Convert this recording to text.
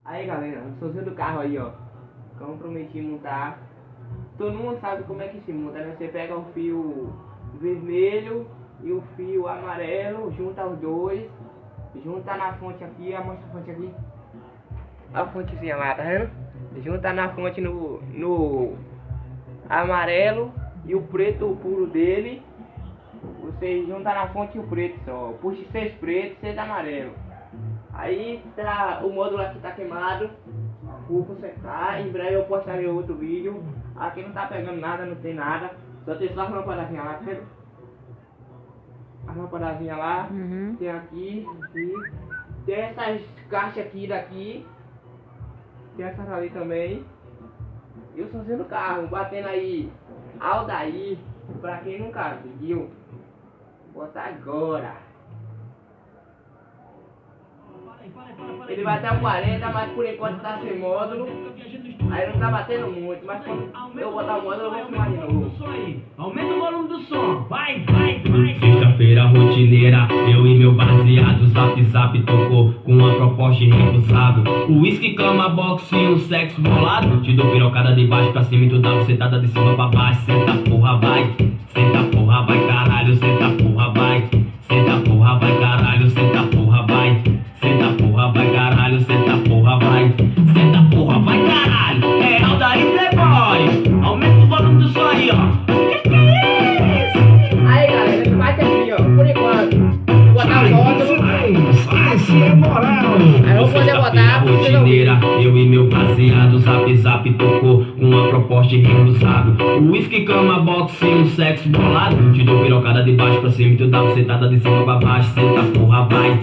Aí galera, o somzinho do carro aí, ó. Como prometi montar. Todo mundo sabe como é que se monta, né? Você pega o fio vermelho e o fio amarelo, junta os dois, junta na fonte aqui, mostra a fonte aqui. A fontezinha lá, tá vendo? Junta na fonte no amarelo e o preto puro dele. Você junta na fonte o preto só. Puxa 6 pretos, 6 amarelo. Aí tá, o módulo aqui tá queimado. Vou consertar. Em breve eu postarei outro vídeo. Aqui não tá pegando nada, não tem nada. Só tem só as lampadazinhas lá, tá vendo? As lampadazinhas lá. Tem aqui. Tem essas caixas aqui daqui. Tem essas ali também. E o somzinho do carro, batendo aí Aldair. Pra quem nunca viu, vou botar agora. Ele vai até o 40, mas por enquanto tá sem módulo. Aí não tá batendo muito, mas quando eu botar o módulo eu vou filmar de novo. Aumenta o volume do som, vai. Sexta-feira rotineira, eu e meu baseado. Zap tocou com uma proposta irrecusável. O uísque, cama, boxe e um sexo bolado. Te dou pirocada de baixo pra cima e tu dá bucetada de cima pra baixo. Senta porra, vai. Senta porra, vai caralho. Senta porra, vai. Senta porra, vai caralho. Senta porra, vai. Senta porra, vai caralho. Senta porra, vai. Senta porra, vai caralho. É Aldair Playboy. Aumenta o volume do som aí, ó. Que é isso? Aí galera, bate aqui, ó, por enquanto. Vou botar o módulo. Assim é moral. Aí eu vou poder botar. Rotineira, eu e meu baseado. Zap tocou com uma proposta irrecusável. O uísque, cama, boxe e um sexo bolado. Te dou pirocada de baixo pra cima e tu dá bucetada de cima pra baixo. Senta porra, vai.